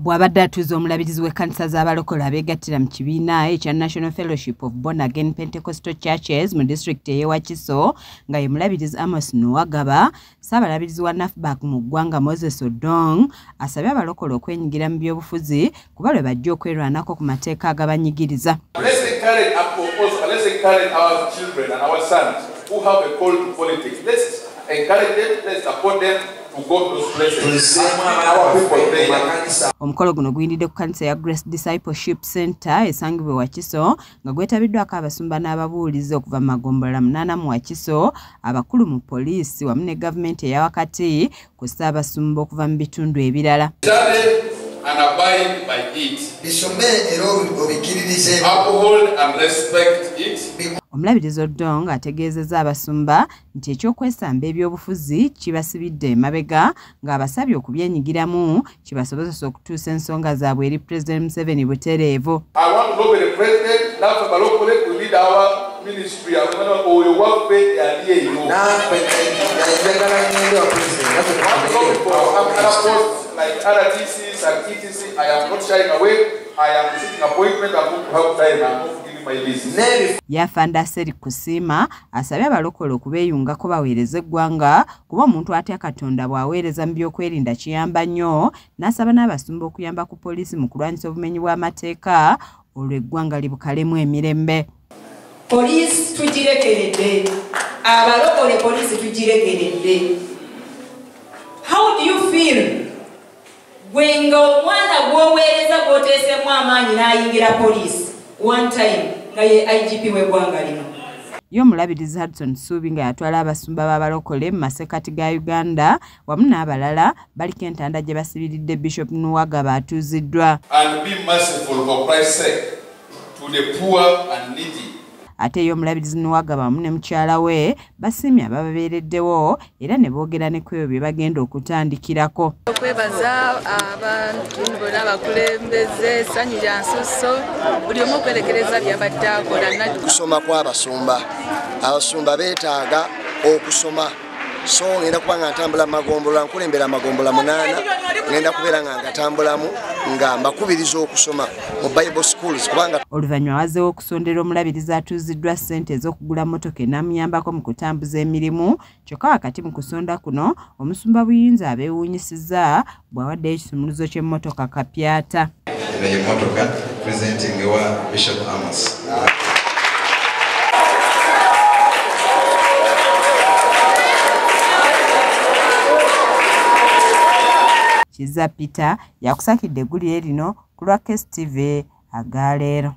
Bwabadde atuuza omulabirizi w'ekkanisa z'abalokole abeegattira mu kibiina ekya National Fellowship of Born Again Pentecostal Churches mu disitulikiti ey'e Wakiso nga ye mulabirizi Amos Nuwagaba, Saabalabirizi wa NAFBAC mu ggwanga Moses Odong asabye abalokole okwenyigira mu byobufuzi kuba lwe bajja okwerwanako ku mateeka agabanyigiriza. Let's encourage our children and our sons who have a call to politics. Let's encourage them, let's support them. Omukolo guno guyindidde ku kkanisa ya Grace Discipleship Center esangibwa Wakiso nga gwetabiddwako abasumba n'ababuulizi okuva mu magombola 8 mu Wakiso, abakulu mu poliisi wamu ne gavumenti eya wakati kw'ossa abasumba okuva mu bitundu ebirala. And abide by it. Uphold and respect it. Omulabirizi Odong ategeezezza abasumba nti ekyokwesamba ebyobufuzi kibasibidde emabega ng'abasabye okubyenyigiramu kibasobozesa okutuusa ensonga zaabwe eri President Museveni butereevu. I want to know the president, now abalokole to lead our ministry. I want to know what way they are here. Like RTCs and ETC, I am not shying away. I am seeking appointment. I'm going to help time. I'm not giving my business. Yafanda Seri Kusima asabye abalokole okubeeyungako baweereze eggwanga kuba omuntu atya Katonda bw'aweereza mu byokwerinda kiyamba nnyo, n'asaba n'abasumba okuyamba ku poliisi mu kulwanyisa obumenyi bw'amateeka olwo eggwanga libukalemu emirembe. Poliisi tugirekeredde, abalokole poliisi tugirekeredde. How do you feel? When omwana gwoweereza gwoteesemu amaanyi n'ayingira poliisi one time nga ye IGP w'eggwanga lino. Yo mulabirizi Hudson Suubi nga yatwala abasumba b'abalokole mu masekati ga Uganda wamu n'abalala baliko entanda gye basibiridde Bishop Nuwagaba atuuziddwa. And be merciful for Christ's sake to the poor and needy. Ate yo mulabirizi Nuwagaba wamu ne mukyala we basiimye abababeereddewo era ne boogera ne ku ebyo bye bagenda okutandikirako. Okwebaza abantu bonna abakulembeze essanyu lya nsusso buli omu okwerekereza by'abadde akola. Kusoma kw'abasumba, abasumba beetaaga okusoma. So ngenda kuba nga ntambula magombola, nkulembera magombola 8, ngenda kubeera nga ngatambulamu nga mbakubiriza okusoma mu Bible schools kubanga oluvannyuma wazeewo okusondera omulabirizi atuuziddwa ssente ez'okugula mmotoka enamuyambako mu kutambuza emirimu, kyokka wakati mu kusonda kuno omusumba Buyinza abeewuunyisizza bw'awaddeyo ekisumuluzo ky'emmotoka kapyata. Emmotoka presenting ewa Bishop Amos. Kiza Peter yakusakidde eggulire lino ku lwa KSTV agaleero.